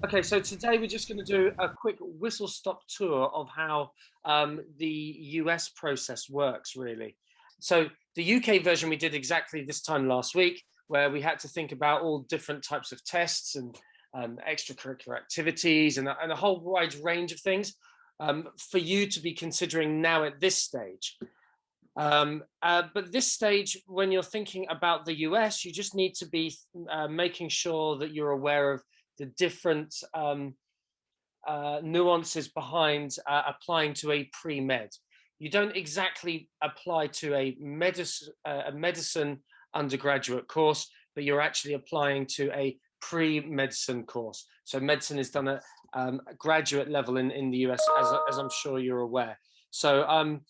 Okay, so today we're just going to do a quick whistle-stop tour of how the US process works, really. So the UK version we did exactly this time last week, where we had to think about all different types of tests and extracurricular activities and a whole wide range of things for you to be considering now at this stage. But this stage, when you're thinking about the US, you just need to be making sure that you're aware of the different nuances behind applying to a pre-med. You don't exactly apply to a medicine undergraduate course, but you're actually applying to a pre-medicine course. So medicine is done at graduate level in the US, as I'm sure you're aware. So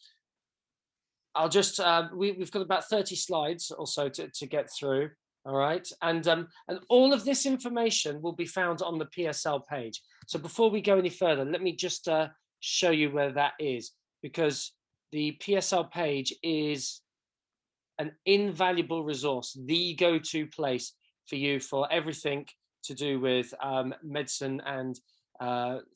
I'll just, we've got about 30 slides or so to get through. All right. And all of this information will be found on the PSL page. So before we go any further, let me just show you where that is, because the PSL page is an invaluable resource, the go-to place for you for everything to do with medicine and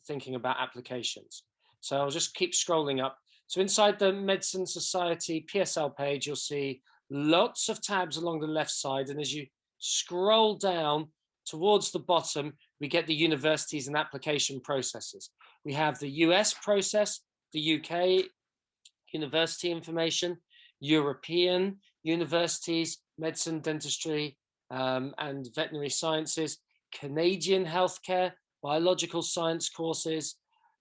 thinking about applications. So I'll just keep scrolling up. So inside the Medicine Society PSL page, you'll see lots of tabs along the left side. And as you scroll down towards the bottom, we get the universities and application processes. We have the US process, the UK university information, European universities, medicine, dentistry, and veterinary sciences, Canadian healthcare, biological science courses,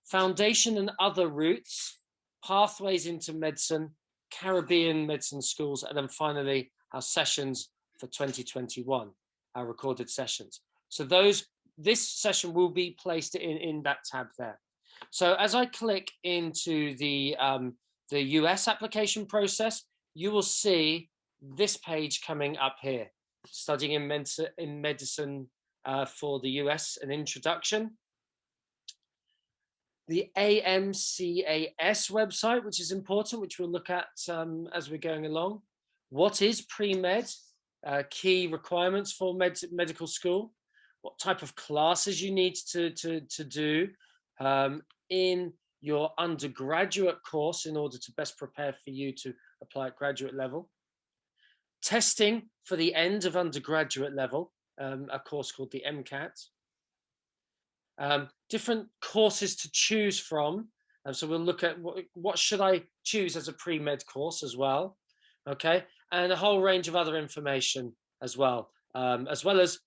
foundation and other routes, pathways into medicine, Caribbean medicine schools, and then finally our sessions for 2021, our recorded sessions. So this session will be placed in that tab there. So as I click into the US application process, you will see this page coming up here, studying in medicine for the US, an introduction. The AMCAS website, which is important, which we'll look at as we're going along. What is pre-med? Key requirements for medical school. What type of classes you need to do in your undergraduate course in order to best prepare for you to apply at graduate level. Testing for the end of undergraduate level, a course called the MCAT. Different courses to choose from. So we'll look at what should I choose as a pre-med course as well. Okay, and a whole range of other information as well as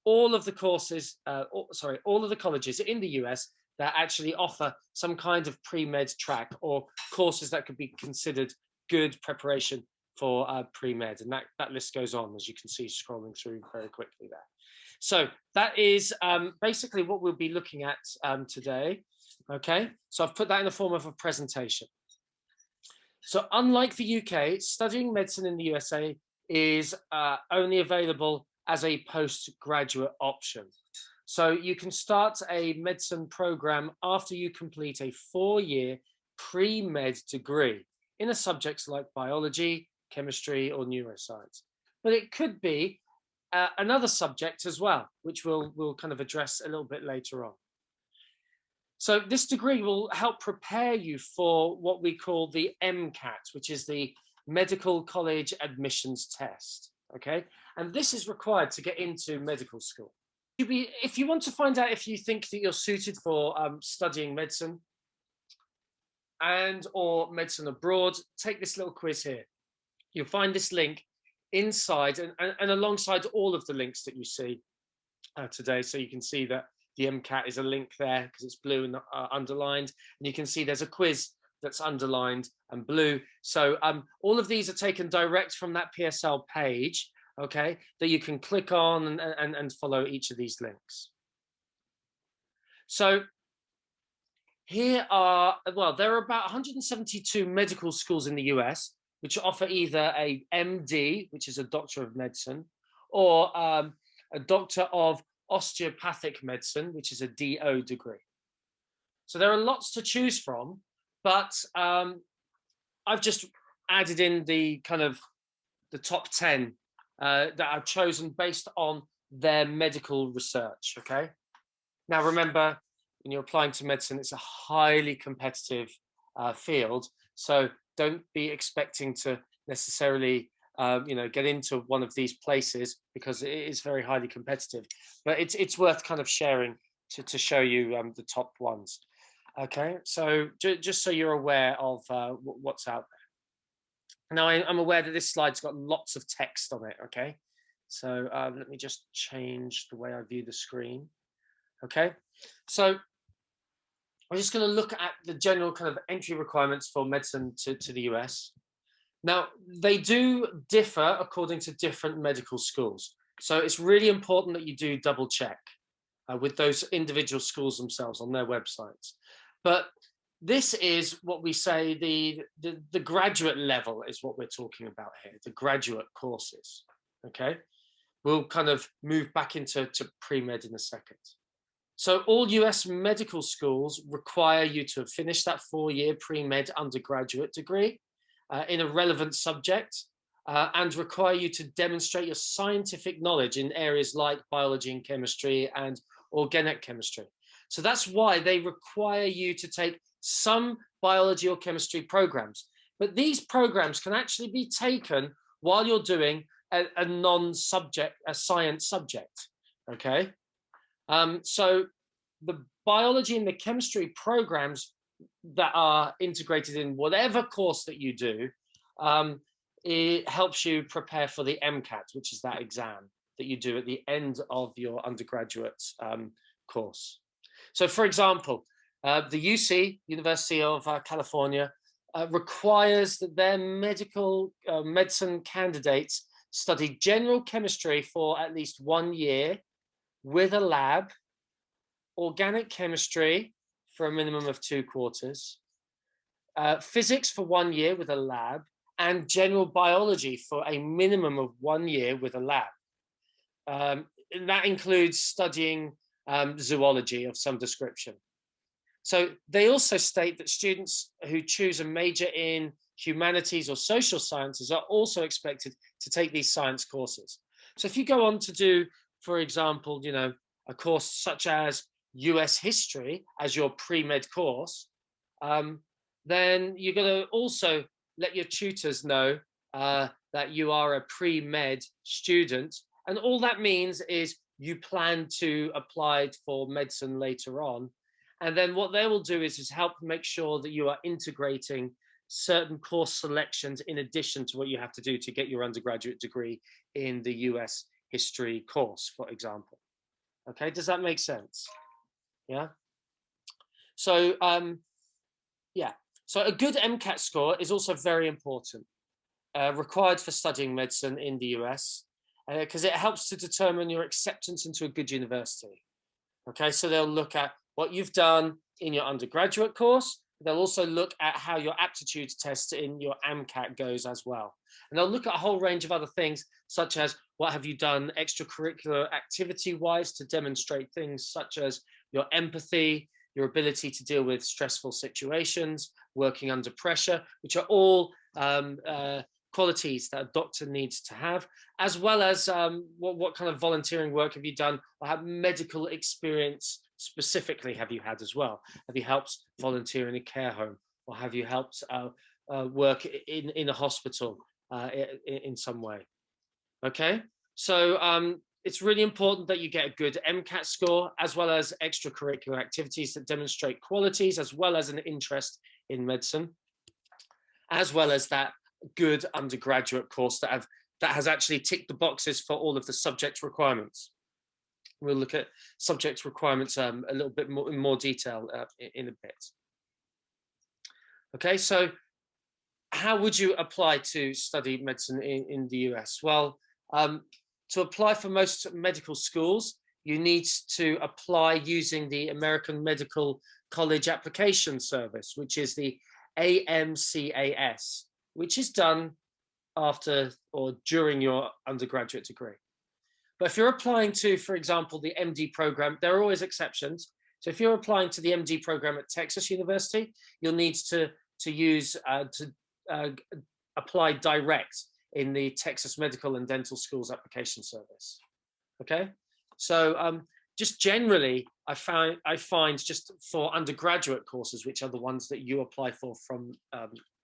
all of the courses, all of the colleges in the US that actually offer some kind of pre-med track or courses that could be considered good preparation for pre-med. And that list goes on, as you can see, scrolling through very quickly there. So that is basically what we'll be looking at today. Okay, so I've put that in the form of a presentation. So unlike the UK, studying medicine in the USA is only available as a postgraduate option. So you can start a medicine program after you complete a 4-year pre-med degree in a subjects like biology, chemistry, or neuroscience. But it could be another subject as well, which we'll kind of address a little bit later on. So this degree will help prepare you for what we call the MCAT, which is the Medical College Admissions Test. Okay, and this is required to get into medical school. If you want to find out if you think that you're suited for studying medicine or medicine abroad, take this little quiz here. You'll find this link inside and alongside all of the links that you see today. So you can see that the MCAT is a link there because it's blue and underlined. And you can see there's a quiz that's underlined and blue. So all of these are taken direct from that PSL page, okay, that you can click on and follow each of these links. So here there are about 172 medical schools in the US, which offer either a MD, which is a Doctor of Medicine, or a Doctor of Osteopathic Medicine, which is a DO degree. So there are lots to choose from, but I've just added in the kind of the top 10 that I've chosen based on their medical research, okay? Now, remember, when you're applying to medicine, it's a highly competitive field. So don't be expecting to necessarily, get into one of these places, because it is very highly competitive. But it's worth kind of sharing to show you the top ones. Okay, so just so you're aware of what's out there. Now, I'm aware that this slide's got lots of text on it. Okay, so let me just change the way I view the screen. Okay, so we're just going to look at the general kind of entry requirements for medicine to the US. Now, they do differ according to different medical schools. So it's really important that you do double check with those individual schools themselves on their websites. But this is what we say the graduate level is what we're talking about here, the graduate courses. Okay, we'll kind of move back into pre-med in a second. So all US medical schools require you to have finished that 4-year pre-med undergraduate degree in a relevant subject and require you to demonstrate your scientific knowledge in areas like biology and chemistry and organic chemistry. So that's why they require you to take some biology or chemistry programs. But these programs can actually be taken while you're doing a non-subject, a science subject, okay? So the biology and the chemistry programs that are integrated in whatever course that you do, it helps you prepare for the MCAT, which is that exam that you do at the end of your undergraduate course. So, for example, the UC, University of California, requires that their medicine candidates study general chemistry for at least 1 year with a lab, organic chemistry for a minimum of 2 quarters, physics for 1 year with a lab, and general biology for a minimum of 1 year with a lab. And that includes studying zoology of some description. So they also state that students who choose a major in humanities or social sciences are also expected to take these science courses. So if you go on to do, for example, a course such as US history as your pre-med course, then you're going to also let your tutors know that you are a pre-med student. And all that means is you plan to apply for medicine later on. And then what they will do is help make sure that you are integrating certain course selections in addition to what you have to do to get your undergraduate degree in the US history course, for example. Okay, does that make sense? Yeah. So, so a good MCAT score is also very important, required for studying medicine in the US, because it helps to determine your acceptance into a good university. Okay, so they'll look at what you've done in your undergraduate course. They'll also look at how your aptitude test in your MCAT goes as well. And they'll look at a whole range of other things, such as what have you done extracurricular activity-wise to demonstrate things such as your empathy, your ability to deal with stressful situations, working under pressure, which are all qualities that a doctor needs to have, as well as what kind of volunteering work have you done, or have medical experience specifically have you had as well? Have you helped volunteer in a care home, or have you helped work in a hospital in some way? Okay, so it's really important that you get a good MCAT score, as well as extracurricular activities that demonstrate qualities, as well as an interest in medicine, as well as that good undergraduate course that has actually ticked the boxes for all of the subject requirements. We'll look at subject requirements a little bit more in more detail in a bit. Okay, so how would you apply to study medicine in the US? Well, to apply for most medical schools, you need to apply using the American Medical College Application Service, which is the AMCAS, which is done after or during your undergraduate degree. But if you're applying to, for example, the MD program, there are always exceptions. So if you're applying to the MD program at Texas University, you'll need to apply direct in the Texas Medical and Dental Schools Application Service. Okay, so just generally, I find just for undergraduate courses, which are the ones that you apply for from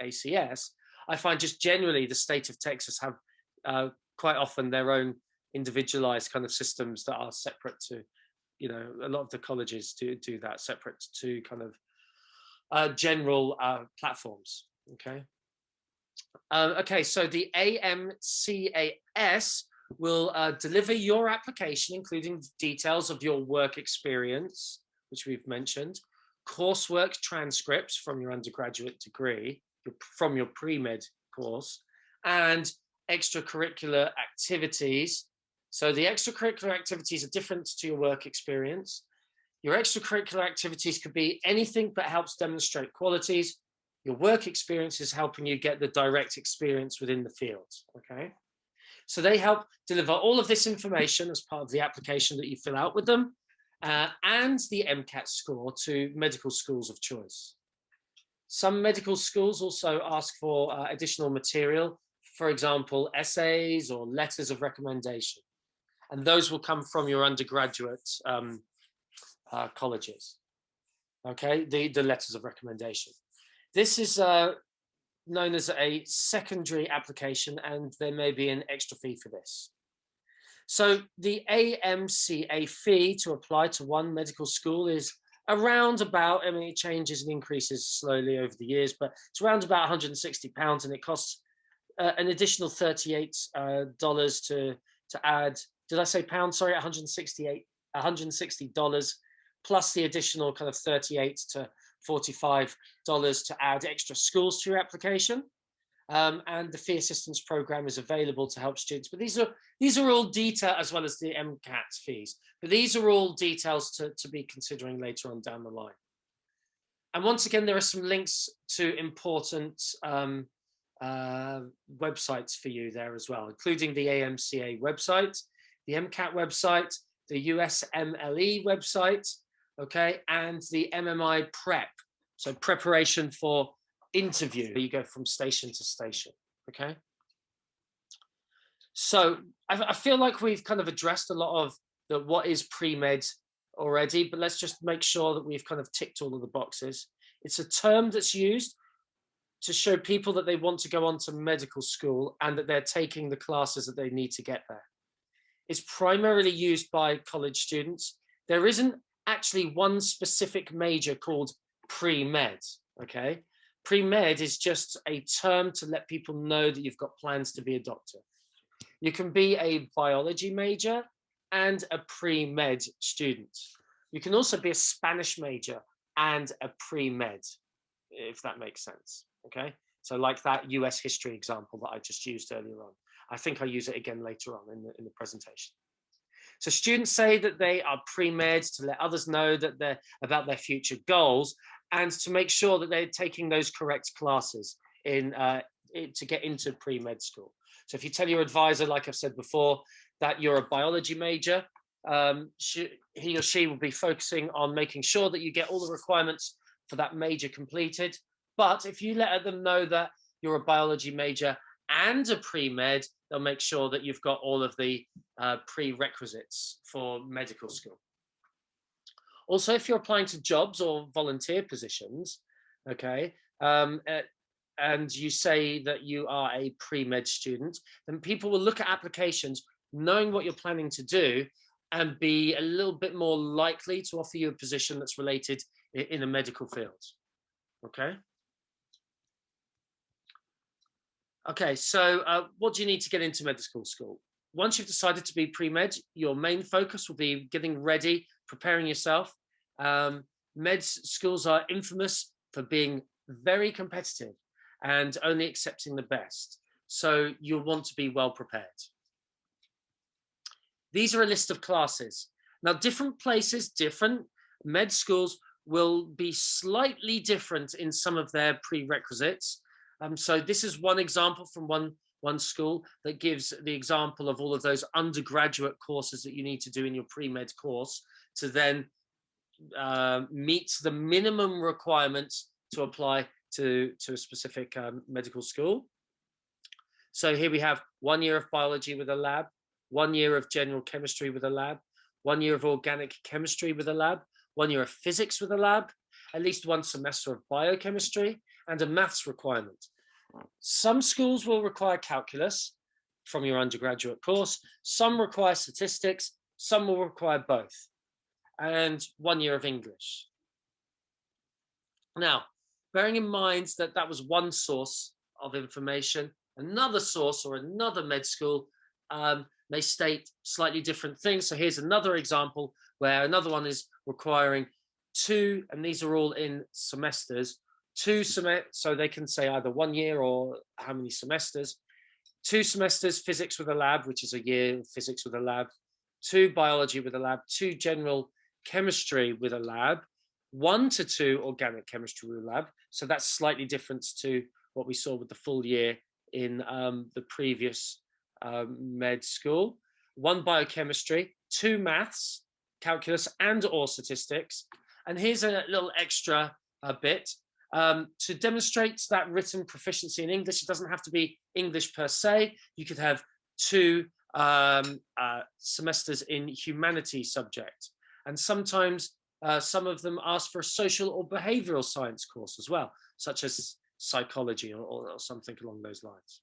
ACS, I find just generally the state of Texas have quite often their own individualized kind of systems that are separate to, you know, a lot of the colleges do that, separate to kind of general platforms. Okay. Okay, so the AMCAS will deliver your application, including details of your work experience, which we've mentioned, coursework transcripts from your undergraduate degree, from your pre-med course, and extracurricular activities. So the extracurricular activities are different to your work experience. Your extracurricular activities could be anything that helps demonstrate qualities. Your work experience is helping you get the direct experience within the field, okay? So they help deliver all of this information as part of the application that you fill out with them, and the MCAT score to medical schools of choice. Some medical schools also ask for additional material, for example, essays or letters of recommendation. And those will come from your undergraduate colleges, okay? The letters of recommendation. This is known as a secondary application, and there may be an extra fee for this. So the AMCA fee to apply to one medical school is around about, I mean, it changes and increases slowly over the years, but it's around about £160, and it costs an additional $38 to add, did I say pounds? Sorry, $160 plus the additional kind of $38 to $45 to add extra schools to your application. And the fee assistance program is available to help students. But these are all detail, as well as the MCAT fees. But these are all details to be considering later on down the line. And once again, there are some links to important websites for you there as well, including the AMCA website, the MCAT website, the USMLE website, okay, and the MMI prep, so preparation for interview. You go from station to station, okay? So I feel like we've kind of addressed a lot of what is pre-med already, but let's just make sure that we've kind of ticked all of the boxes. It's a term that's used to show people that they want to go on to medical school and that they're taking the classes that they need to get there. It's primarily used by college students. There isn't actually one specific major called pre-med, okay? Pre-med is just a term to let people know that you've got plans to be a doctor. You can be a biology major and a pre-med student. You can also be a Spanish major and a pre-med, if that makes sense, okay? So like that US history example that I just used earlier on. I think I'll use it again later on in the presentation. So students say that they are pre-med to let others know that they're about their future goals and to make sure that they're taking those correct classes to get into pre-med school. So if you tell your advisor, like I've said before, that you're a biology major, he or she will be focusing on making sure that you get all the requirements for that major completed. But if you let them know that you're a biology major and a pre-med, they'll make sure that you've got all of the prerequisites for medical school. Also, if you're applying to jobs or volunteer positions, okay, and you say that you are a pre-med student, then people will look at applications knowing what you're planning to do and be a little bit more likely to offer you a position that's related in a medical field, okay? Okay, so what do you need to get into medical school? Once you've decided to be pre-med, your main focus will be getting ready, preparing yourself. Med schools are infamous for being very competitive and only accepting the best. So you'll want to be well prepared. These are a list of classes. Now, different places, different med schools will be slightly different in some of their prerequisites. So this is one example from one school that gives the example of all of those undergraduate courses that you need to do in your pre-med course to then meet the minimum requirements to apply to a specific medical school. So here we have 1 year of biology with a lab, 1 year of general chemistry with a lab, 1 year of organic chemistry with a lab, 1 year of physics with a lab, at least 1 semester of biochemistry, and a maths requirement. Some schools will require calculus from your undergraduate course, some require statistics, some will require both, and 1 year of English. Now, bearing in mind that that was one source of information, another source or another med school may state slightly different things. So here's another example where another one is requiring 2, and these are all in semesters, 2 semesters, so they can say either 1 year or how many semesters, 2 semesters physics with a lab, which is a year of physics with a lab, 2 biology with a lab, 2 general chemistry with a lab, 1 to 2 organic chemistry with a lab. So that's slightly different to what we saw with the full year in the previous med school. 1 biochemistry, 2 maths, calculus and or statistics. And here's a little extra bit. To demonstrate that written proficiency in English, it doesn't have to be English per se. You could have 2 semesters in humanities subject. And sometimes some of them ask for a social or behavioral science course as well, such as psychology or something along those lines.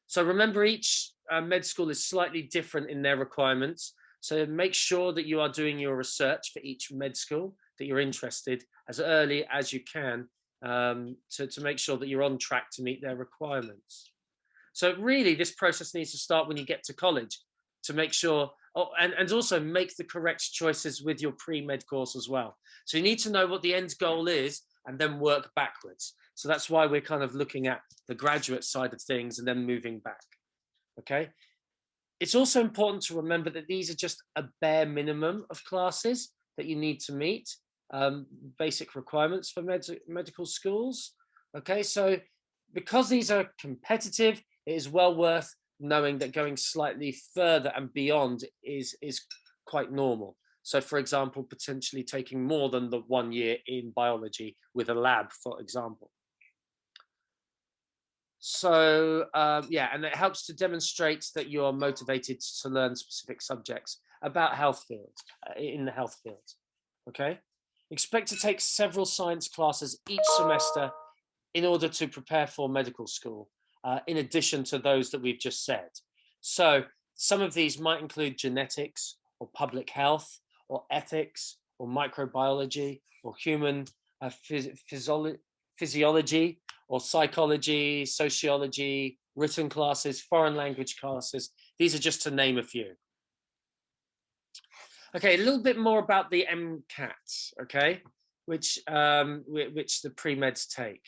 So remember, each med school is slightly different in their requirements. So make sure that you are doing your research for each med school that you're interested as early as you can to make sure that you're on track to meet their requirements. So really, this process needs to start when you get to college to make sure, and also make the correct choices with your pre-med course as well. So you need to know what the end goal is and then work backwards. So that's why we're kind of looking at the graduate side of things and then moving back, okay? It's also important to remember that these are just a bare minimum of classes that you need to meet, basic requirements for medical schools, okay? So because these are competitive, it is well worth knowing that going slightly further and beyond is quite normal. So for example, potentially taking more than the 1 year in biology with a lab, for example. So yeah, and it helps to demonstrate that you're motivated to learn specific subjects about health fields, in the health field, okay? Expect to take several science classes each semester in order to prepare for medical school, in addition to those that we've just said. So some of these might include genetics or public health or ethics or microbiology or human physiology or psychology, sociology, written classes, foreign language classes. These are just to name a few. Okay, a little bit more about the MCAT, okay, which the pre-meds take.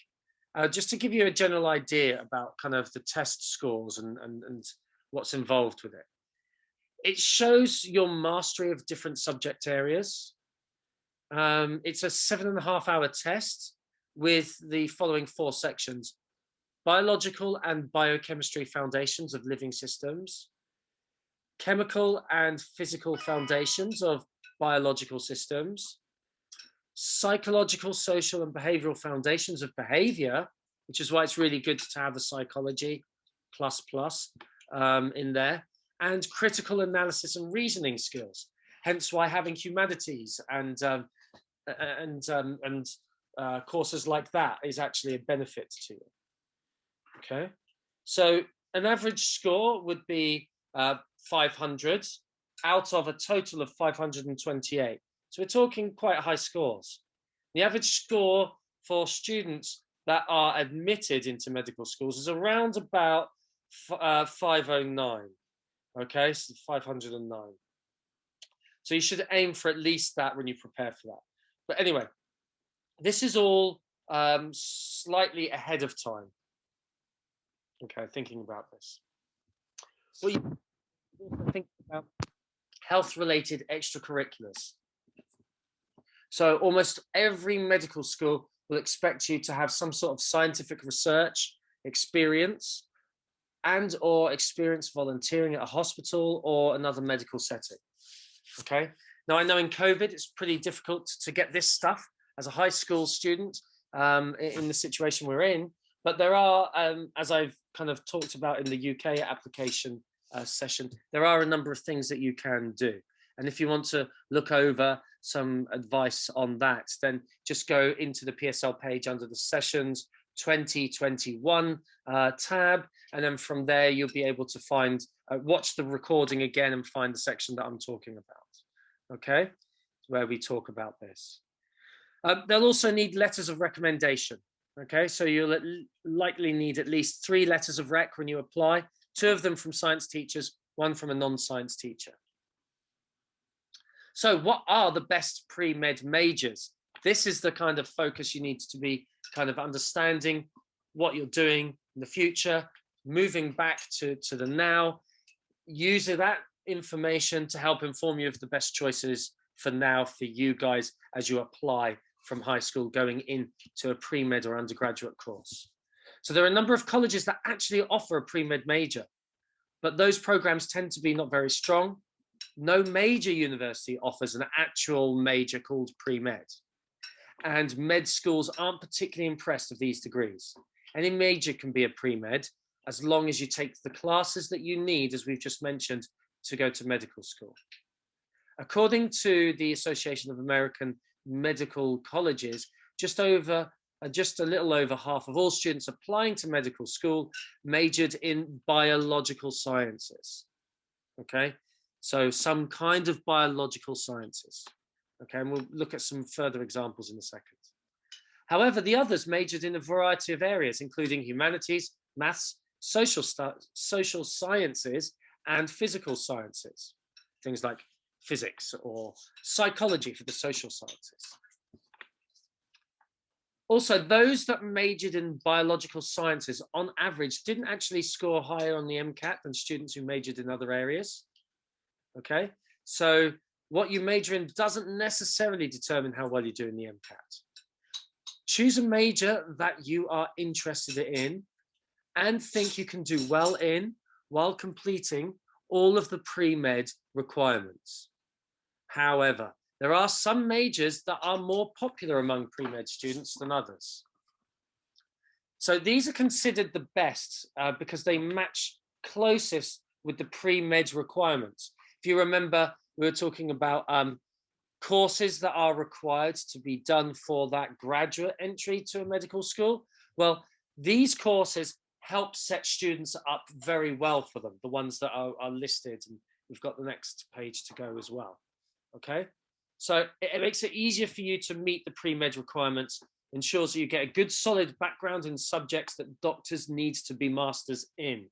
Just to give you a general idea about kind of the test scores and what's involved with it. It shows your mastery of different subject areas. It's a 7.5-hour test with the following 4 sections: biological and biochemistry foundations of living systems, chemical and physical foundations of biological systems, psychological, social, and behavioral foundations of behavior, which is why it's really good to have a psychology plus in there, and critical analysis and reasoning skills. Hence why having humanities and courses like that is actually a benefit to you. Okay, so an average score would be 500 out of a total of 528. So we're talking quite high scores. The average score for students that are admitted into medical schools is around about 509. Okay, so 509. So you should aim for at least that when you prepare for that. But anyway, this is all slightly ahead of time. Okay, thinking about this. Well, you also think about health-related extracurriculars. So almost every medical school will expect you to have some sort of scientific research experience and or experience volunteering at a hospital or another medical setting. Okay. Now I know in COVID it's pretty difficult to get this stuff as a high school student in the situation we're in, but there are, as I've kind of talked about in the UK application session, there are a number of things that you can do. And if you want to look over some advice on that, then just go into the PSL page under the Sessions 2021 tab, and then from there you'll be able to find, watch the recording again and find the section that I'm talking about. Okay, where we talk about this. They'll also need letters of recommendation. Okay, so you'll likely need at least 3 letters of rec when you apply, 2 of them from science teachers, 1 from a non-science teacher. So what are the best pre-med majors? This is the kind of focus you need to be kind of understanding what you're doing in the future, moving back to the now, using that information to help inform you of the best choices for now for you guys as you apply from high school going into a pre-med or undergraduate course. So there are a number of colleges that actually offer a pre-med major, but those programs tend to be not very strong. No major university offers an actual major called pre-med. And med schools aren't particularly impressed with these degrees. Any major can be a pre-med as long as you take the classes that you need, as we've just mentioned, to go to medical school. According to the Association of American Medical Colleges, just a little over half of all students applying to medical school majored in biological sciences. Okay, so some kind of biological sciences. Okay, and we'll look at some further examples in a second. However, the others majored in a variety of areas, including humanities, maths, social sciences, and physical sciences. Things like physics or psychology for the social sciences. Also, those that majored in biological sciences, on average, didn't actually score higher on the MCAT than students who majored in other areas. Okay, so what you major in doesn't necessarily determine how well you do in the MCAT. Choose a major that you are interested in and think you can do well in while completing all of the pre-med requirements. However, there are some majors that are more popular among pre-med students than others. So these are considered the best because they match closest with the pre-med requirements. If you remember, we were talking about courses that are required to be done for that graduate entry to a medical school. Well, these courses help set students up very well for them, the ones that are listed, and we've got the next page to go as well. Okay, so it makes it easier for you to meet the pre-med requirements, ensures that you get a good solid background in subjects that doctors need to be masters in.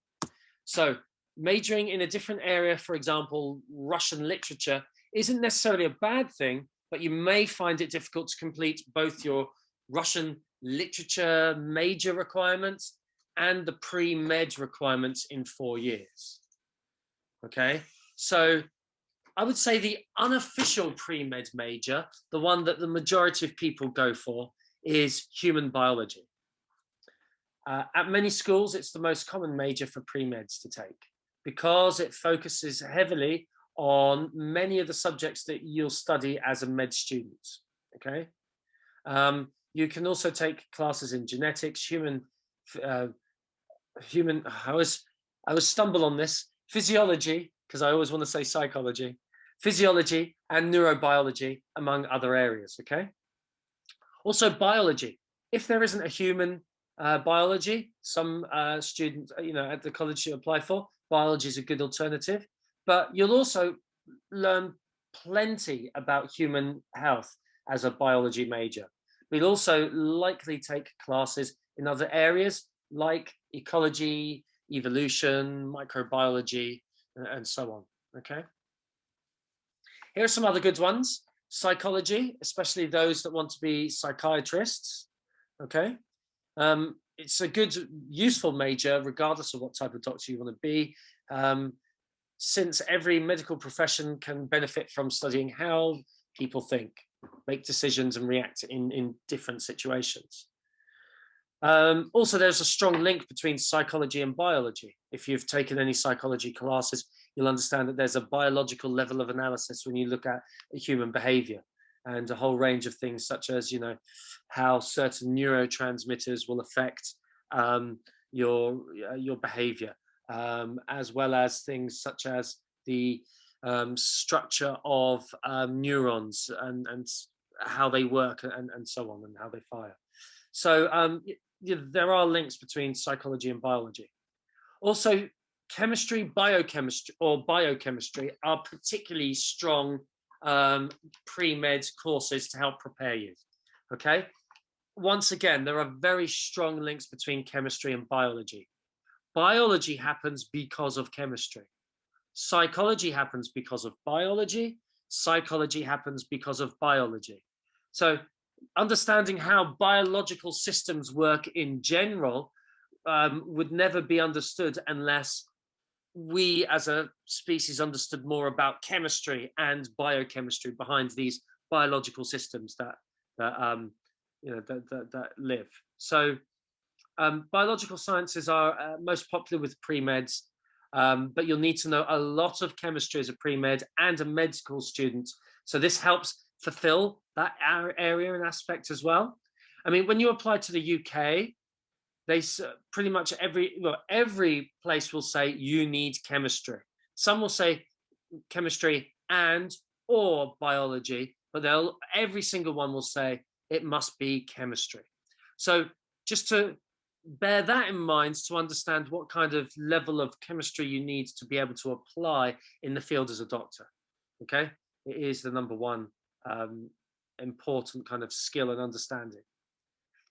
So majoring in a different area, for example, Russian literature, isn't necessarily a bad thing, but you may find it difficult to complete both your Russian literature major requirements and the pre-med requirements in 4 years. Okay, so I would say the unofficial pre-med major, the one that the majority of people go for, is human biology. At many schools, it's the most common major for pre-meds to take because it focuses heavily on many of the subjects that you'll study as a med student. Okay, you can also take classes in genetics, I always stumble on this, physiology, because I always want to say psychology, physiology and neurobiology, among other areas. Okay, also biology. If there isn't a human biology, some students, at the college you apply for, biology is a good alternative. But you'll also learn plenty about human health as a biology major. We'll also likely take classes in other areas like ecology, evolution, microbiology, and so on. Okay. Here are some other good ones. Psychology, especially those that want to be psychiatrists. Okay. It's a good, useful major, regardless of what type of doctor you want to be. Since every medical profession can benefit from studying how people think, make decisions, and react in different situations. Also, there's a strong link between psychology and biology. If you've taken any psychology classes, you'll understand that there's a biological level of analysis when you look at human behavior and a whole range of things such as, how certain neurotransmitters will affect your behavior. as well as things such as the structure of neurons and how they work and so on, and how they fire. So there are links between psychology and biology. Also, chemistry, biochemistry are particularly strong pre-med courses to help prepare you. Okay. Once again, there are very strong links between chemistry and biology. Biology happens because of chemistry. Psychology happens because of biology. Psychology happens because of biology. So understanding how biological systems work in general would never be understood unless we as a species understood more about chemistry and biochemistry behind these biological systems that live. So biological sciences are most popular with pre-meds, but you'll need to know a lot of chemistry as a pre-med and a med school student. So this helps fulfill that area and aspect as well. I mean, when you apply to the UK, they pretty much every place will say you need chemistry. Some will say chemistry and or biology, but every single one will say it must be chemistry. So just to bear that in mind to understand what kind of level of chemistry you need to be able to apply in the field as a doctor. Okay, it is the number one important kind of skill and understanding.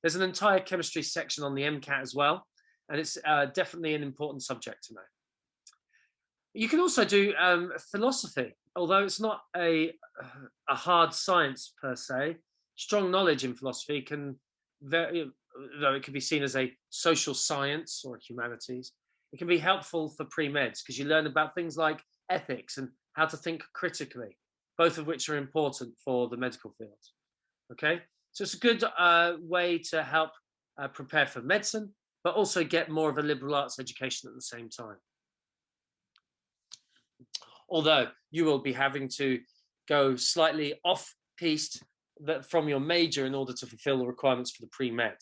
There's an entire chemistry section on the MCAT as well, and it's definitely an important subject to know. You can also do philosophy, although it's not a hard science per se. Strong knowledge in philosophy can though it can be seen as a social science or humanities, it can be helpful for pre-meds because you learn about things like ethics and how to think critically, both of which are important for the medical field. Okay, so it's a good way to help prepare for medicine, but also get more of a liberal arts education at the same time. Although you will be having to go slightly off-piste from your major in order to fulfill the requirements for the pre-med.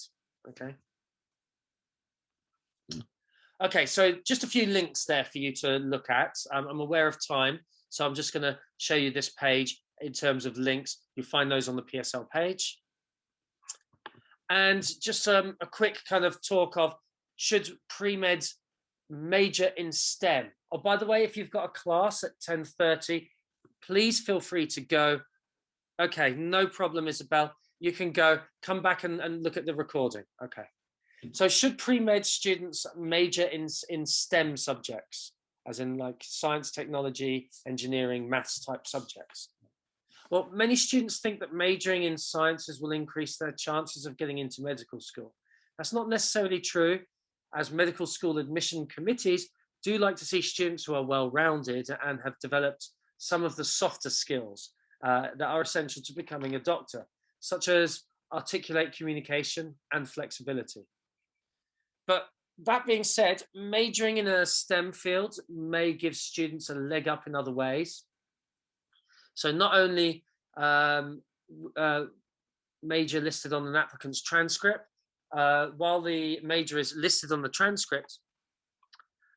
Okay, so just a few links there for you to look at. I'm aware of time, so I'm just going to show you this page in terms of links. You'll find those on the PSL page. And just a quick kind of talk of, should pre-meds major in STEM? Oh, by the way, if you've got a class at 10:30, please feel free to go. Okay, no problem, Isabel. You can go, come back and look at the recording. Okay. So should pre-med students major in STEM subjects, as in like science, technology, engineering, maths type subjects? Well, many students think that majoring in sciences will increase their chances of getting into medical school. That's not necessarily true, as medical school admission committees do like to see students who are well-rounded and have developed some of the softer skills that are essential to becoming a doctor, such as articulate communication and flexibility. But that being said, majoring in a STEM field may give students a leg up in other ways. So not only major listed on an applicant's transcript, while the major is listed on the transcript,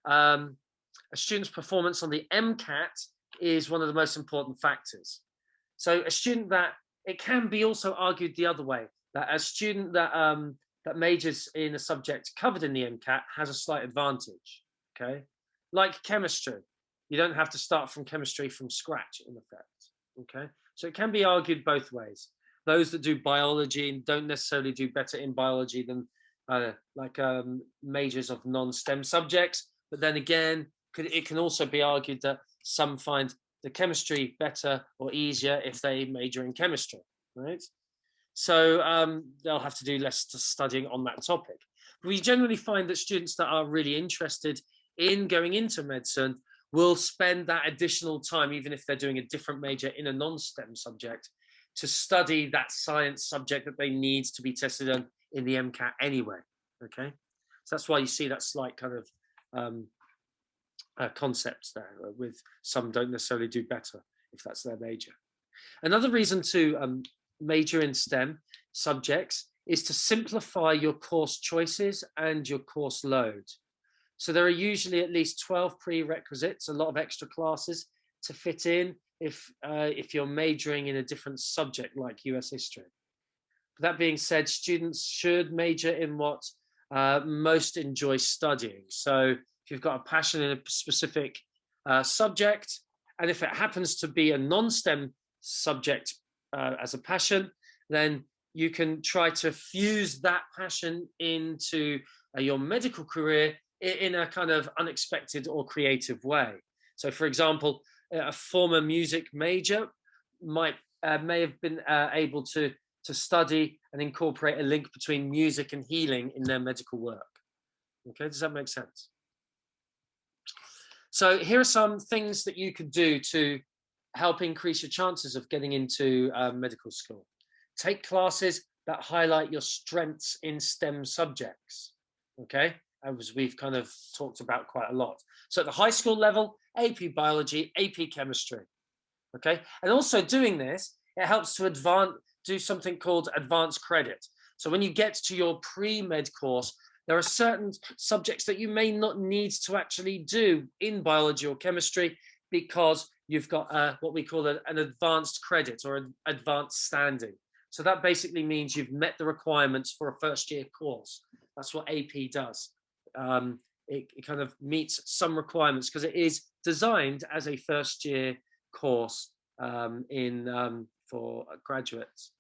a student's performance on the MCAT is one of the most important factors. So a student that, it can be also argued the other way, that a student that that majors in a subject covered in the MCAT has a slight advantage, okay? Like chemistry, you don't have to start from chemistry from scratch, in effect, okay? So it can be argued both ways. Those that do biology don't necessarily do better in biology than majors of non-STEM subjects, but then again, it can also be argued that some find the chemistry better or easier if they major in chemistry, right? So they'll have to do less studying on that topic. We generally find that students that are really interested in going into medicine will spend that additional time, even if they're doing a different major in a non-STEM subject, to study that science subject that they need to be tested on in the MCAT anyway, okay? So that's why you see that slight kind of concepts there, with some don't necessarily do better if that's their major. Another reason to major in STEM subjects is to simplify your course choices and your course load. So there are usually at least 12 prerequisites, a lot of extra classes to fit in if you're majoring in a different subject like US history. But that being said, students should major in what most enjoy studying. So if you've got a passion in a specific subject, and if it happens to be a non-STEM subject as a passion, then you can try to fuse that passion into your medical career in a kind of unexpected or creative way. So for example, a former music major may have been able to study and incorporate a link between music and healing in their medical work. Okay, does that make sense? So here are some things that you could do to help increase your chances of getting into medical school. Take classes that highlight your strengths in STEM subjects, okay? As we've kind of talked about quite a lot. So at the high school level, AP Biology, AP Chemistry, okay? And also doing this, it helps to do something called advanced credit. So when you get to your pre-med course, there are certain subjects that you may not need to actually do in biology or chemistry because you've got what we call an advanced credit or an advanced standing. So that basically means you've met the requirements for a first year course. That's what AP does. It kind of meets some requirements because it is designed as a first year course for graduates,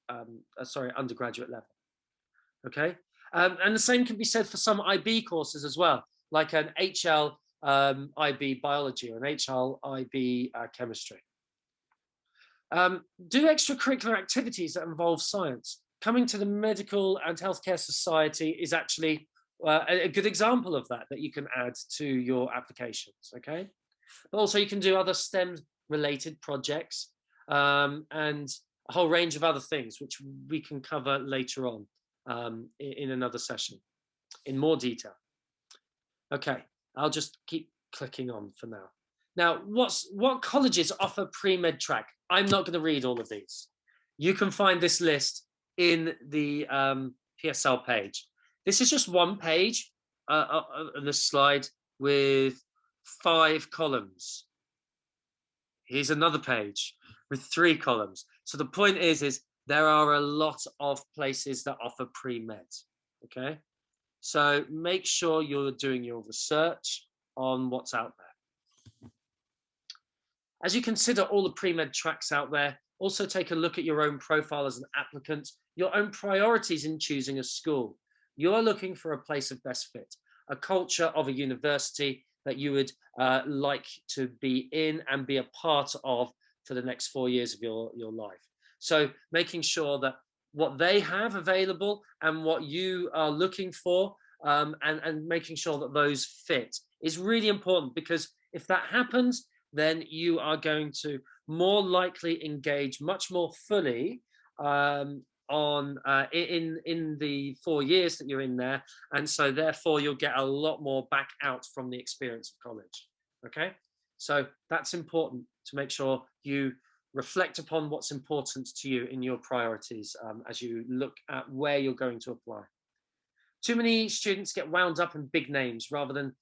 undergraduate level. Okay, and the same can be said for some IB courses as well, like an HL IB biology or an HL IB chemistry. Do extracurricular activities that involve science. Coming to the Medical and Healthcare Society is actually a good example of that you can add to your applications, okay? But also you can do other STEM related projects and a whole range of other things, which we can cover later on in another session in more detail. Okay, I'll just keep clicking on for now. Now, what colleges offer pre-med track? I'm not going to read all of these. You can find this list in the PSL page. This is just one page on this slide with 5 columns. Here's another page with 3 columns. So the point is there are a lot of places that offer pre-med, okay? So make sure you're doing your research on what's out there. As you consider all the pre-med tracks out there, also take a look at your own profile as an applicant, your own priorities in choosing a school. You're looking for a place of best fit, a culture of a university that you would like to be in and be a part of for the next 4 years of your life. So making sure that what they have available and what you are looking for and making sure that those fit is really important, because if that happens, then you are going to more likely engage much more fully in the 4 years that you're in there, and so therefore you'll get a lot more back out from the experience of college. Okay, so that's important to make sure you reflect upon what's important to you in your priorities as you look at where you're going to apply. Too many students get wound up in big names rather than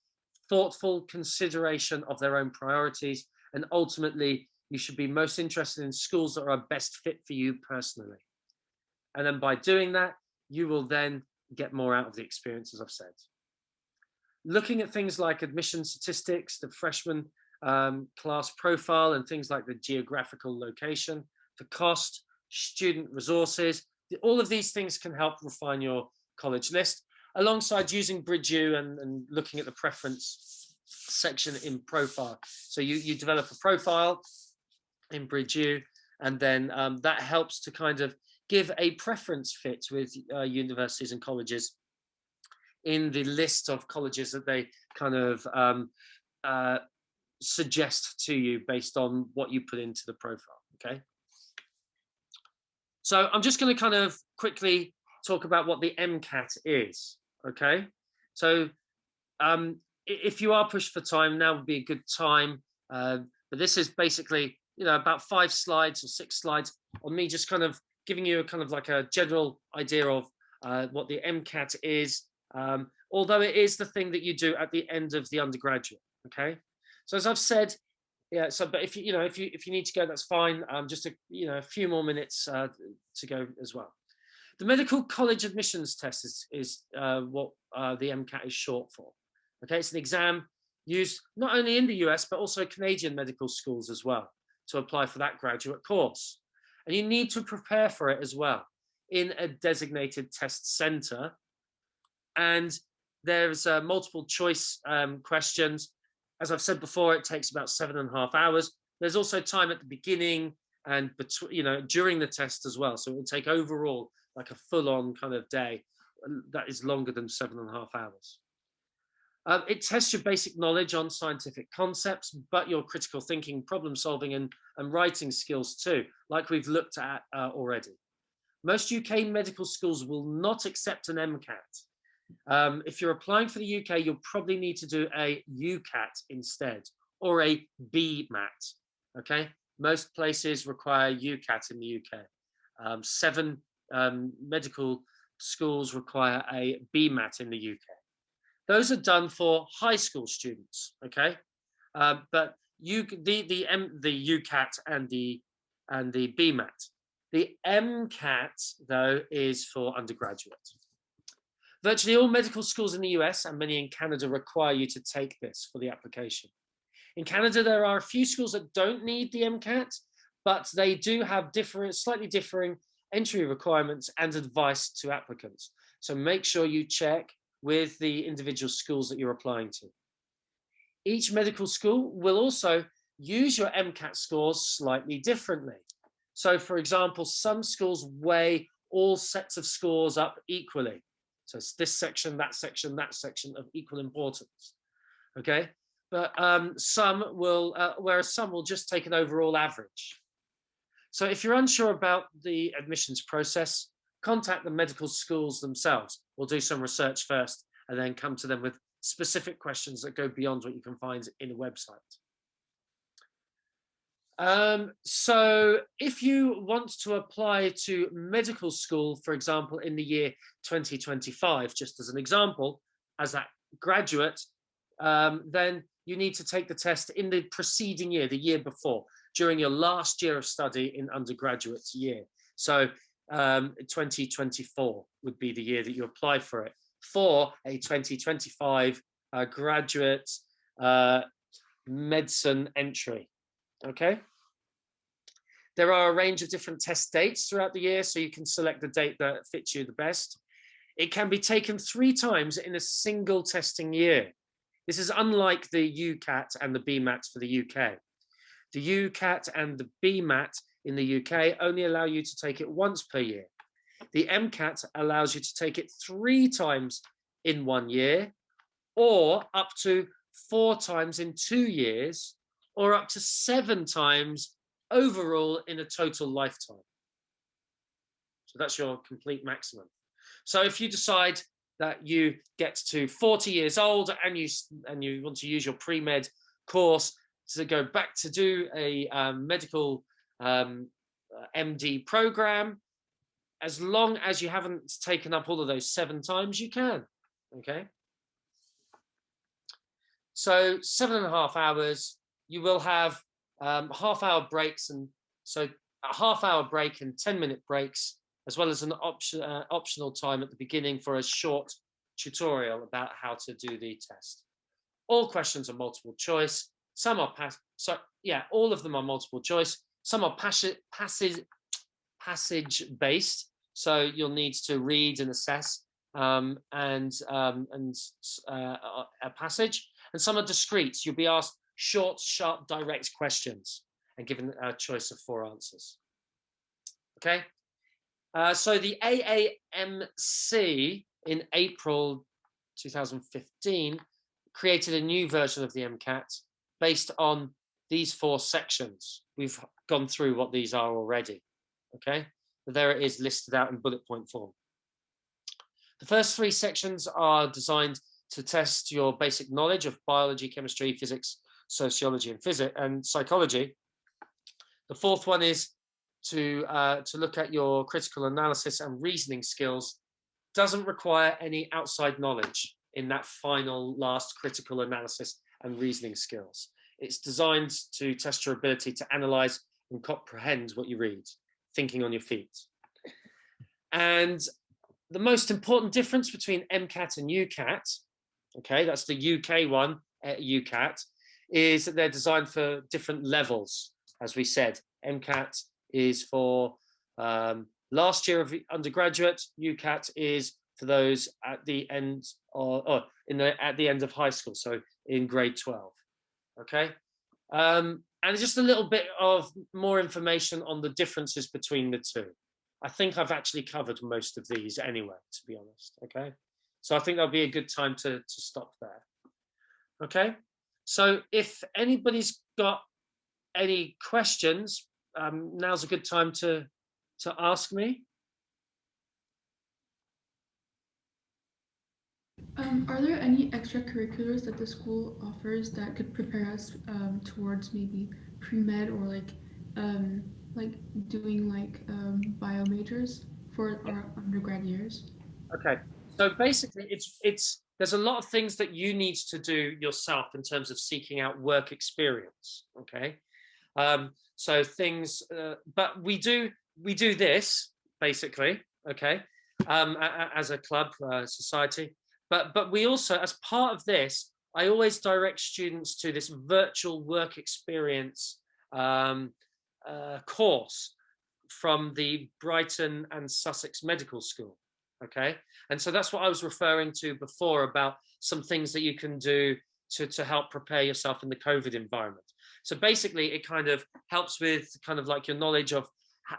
thoughtful consideration of their own priorities, and ultimately you should be most interested in schools that are a best fit for you personally. And then by doing that, you will then get more out of the experience, as I've said. Looking at things like admission statistics, the freshman class profile, and things like the geographical location, the cost, student resources, all of these things can help refine your college list, alongside using BridgeU and looking at the preference section in profile. So you develop a profile in BridgeU, and then that helps to kind of give a preference fit with universities and colleges in the list of colleges that they kind of suggest to you based on what you put into the profile, okay? So I'm just going to kind of quickly talk about what the MCAT is, okay? So if you are pushed for time, now would be a good time. But this is basically, about 5 slides or 6 slides on me just kind of giving you a kind of like a general idea of what the MCAT is. although it is the thing that you do at the end of the undergraduate. Okay, so as I've said, yeah. So, but if you if you need to go, that's fine. Just a few more minutes to go as well. The medical college admissions test is what the MCAT is short for. Okay, it's an exam used not only in the US but also Canadian medical schools as well to apply for that graduate course, and you need to prepare for it as well in a designated test center. And there's multiple choice questions. As I've said before, it takes about 7.5 hours. There's also time at the beginning and during the test as well. So it will take overall like a full-on kind of day that is longer than 7.5 hours. It tests your basic knowledge on scientific concepts, but your critical thinking, problem solving, and writing skills too, like we've looked at already. Most UK medical schools will not accept an MCAT. If you're applying for the UK, you'll probably need to do a UCAT instead, or a BMAT. Okay, most places require UCAT in the UK. 7 medical schools require a BMAT in the UK. Those are done for high school students. Okay, but the UCAT and the BMAT. The MCAT though is for undergraduate. Virtually all medical schools in the US and many in Canada require you to take this for the application. In Canada, there are a few schools that don't need the MCAT, but they do have slightly differing entry requirements and advice to applicants. So make sure you check with the individual schools that you're applying to. Each medical school will also use your MCAT scores slightly differently. So for example, some schools weigh all sets of scores up equally. So it's this section, that section, that section of equal importance. Okay, but some will, whereas some will just take an overall average. So if you're unsure about the admissions process, contact the medical schools themselves. We'll do some research first and then come to them with specific questions that go beyond what you can find in a website. So if you want to apply to medical school, for example, in the year 2025, just as an example, as that graduate, then you need to take the test in the preceding year, the year before, during your last year of study in undergraduate year. So 2024 would be the year that you apply for it, for a 2025 graduate medicine entry. Okay. There are a range of different test dates throughout the year, so you can select the date that fits you the best. It can be taken 3 times in a single testing year. This is unlike the UCAT and the BMAT for the UK. The UCAT and the BMAT in the UK only allow you to take it once per year. The MCAT allows you to take it 3 times in 1 year, or up to 4 times in 2 years, or up to 7 times overall in a total lifetime. So that's your complete maximum. So if you decide that you get to 40 years old and you want to use your pre-med course to go back to do a medical MD program, as long as you haven't taken up all of those 7 times, you can. Okay. So 7.5 hours. You will have half-hour breaks, and so a half-hour break and 10-minute breaks, as well as an optional time at the beginning for a short tutorial about how to do the test. All questions are multiple choice. Some are all of them are multiple choice. Some are passage based, so you'll need to read and assess a passage, and some are discrete. You'll be asked short, sharp, direct questions and given a choice of 4 answers. Okay, so the AAMC in April 2015 created a new version of the MCAT based on these 4 sections. We've gone through what these are already. Okay, but there it is listed out in bullet point form. The first 3 sections are designed to test your basic knowledge of biology, chemistry, physics, sociology, and psychology. The 4th one is to look at your critical analysis and reasoning skills. Doesn't require any outside knowledge. in that final last critical analysis and reasoning skills. It's designed to test your ability to analyze and comprehend what you read, thinking on your feet. And the most important difference between MCAT and UCAT, okay, that's the UK one at UCAT, is that they're designed for different levels. As we said, MCAT is for last year of undergraduate, UCAT is for those at the end of, at the end of high school, so in grade 12, okay? And just a little bit of more information on the differences between the two. I think I've actually covered most of these anyway, to be honest, okay? So I think that'll be a good time to stop there, okay? So if anybody's got any questions, now's a good time to ask me. Are there any extracurriculars that the school offers that could prepare us towards maybe pre-med or like doing like bio majors for our undergrad years? Okay, so basically it's there's a lot of things that you need to do yourself in terms of seeking out work experience, okay? So things, but we do this basically, okay, as a club society. But we also, as part of this, I always direct students to this virtual work experience course from the Brighton and Sussex Medical School, okay? And so that's what I was referring to before about some things that you can do to help prepare yourself in the COVID environment. So basically, it kind of helps with kind of like your knowledge of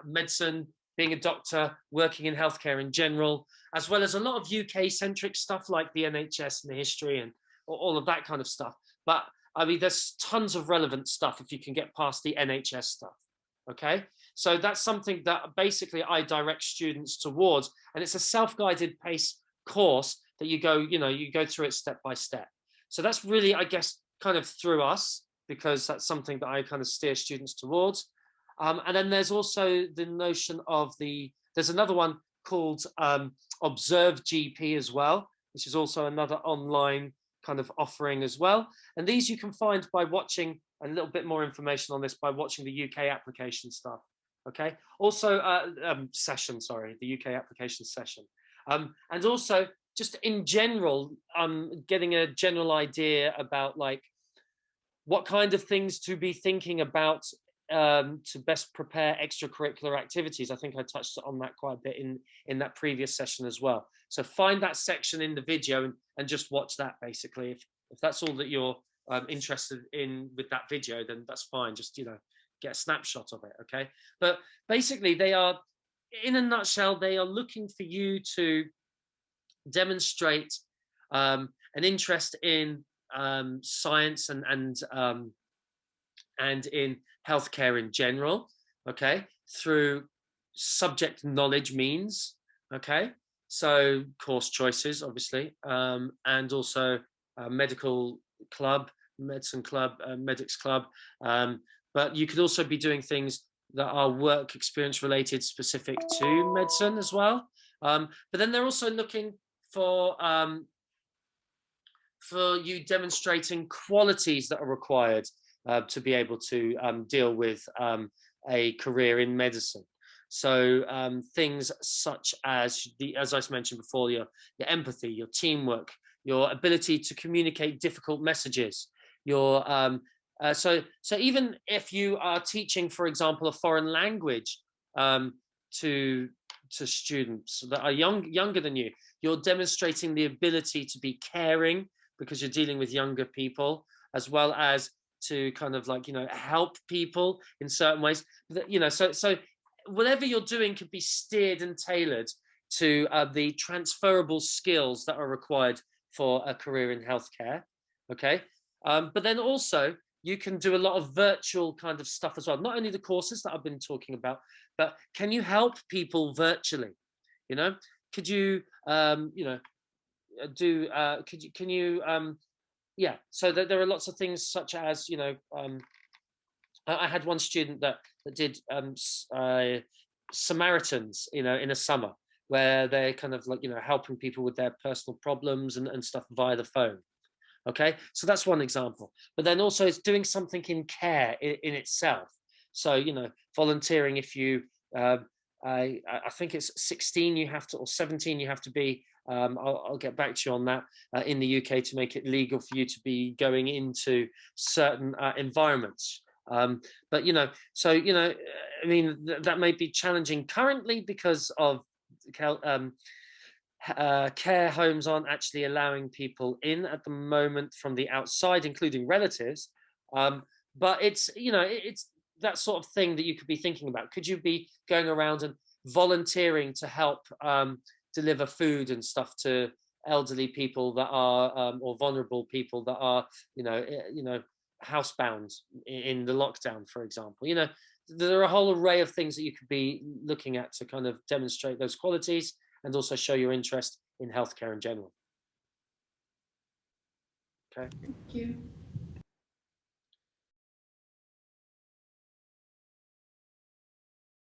medicine, being a doctor, working in healthcare in general, as well as a lot of UK-centric stuff like the NHS and the history and all of that kind of stuff. But I mean, there's tons of relevant stuff if you can get past the NHS stuff, okay? So that's something that basically I direct students towards, and it's a self-guided pace course that you go through it step by step. So that's really, I guess, kind of through us, because that's something that I kind of steer students towards. And then there's also the notion of there's another one called Observe GP as well, which is also another online kind of offering as well. And these you can find by watching a little bit more information on this by watching the UK application stuff. Okay. Also, the UK application session. And also just in general, getting a general idea about like what kind of things to be thinking about to best prepare extracurricular activities. I think I touched on that quite a bit in that previous session as well. So find that section in the video and just watch that basically. If that's all that you're interested in with that video, then that's fine. Just, get a snapshot of it, okay? But basically they are, in a nutshell, they are looking for you to demonstrate an interest in science and in healthcare in general, okay, through subject knowledge means, okay, so course choices, obviously, and also medical club, medicine club, medics club, but you could also be doing things that are work experience related specific to medicine as well. But then they're also looking for you demonstrating qualities that are required to be able to deal with a career in medicine. So things such as as I mentioned before, your empathy, your teamwork, your ability to communicate difficult messages, your so even if you are teaching, for example, a foreign language to students that are younger than you, you're demonstrating the ability to be caring because you're dealing with younger people, as well as to kind of like, help people in certain ways. So whatever you're doing could be steered and tailored to the transferable skills that are required for a career in healthcare, okay? But then also, you can do a lot of virtual kind of stuff as well. Not only the courses that I've been talking about, but can you help people virtually? Could you, yeah. So there are lots of things such as, I had one student that did Samaritans, in a summer, where they're kind of like, helping people with their personal problems and stuff via the phone. Okay, so that's one example. But then also it's doing something in care in itself. So, volunteering. If you, I think it's 16 you have to, or 17 you have to be. I'll get back to you on that in the UK to make it legal for you to be going into certain environments. But so I mean that may be challenging currently because of care homes aren't actually allowing people in at the moment from the outside, including relatives. But it's that sort of thing that you could be thinking about. Could you be going around and volunteering to help deliver food and stuff to elderly people that are or vulnerable people that are housebound in the lockdown, for example? There are a whole array of things that you could be looking at to kind of demonstrate those qualities and also show your interest in healthcare in general. Okay. Thank you.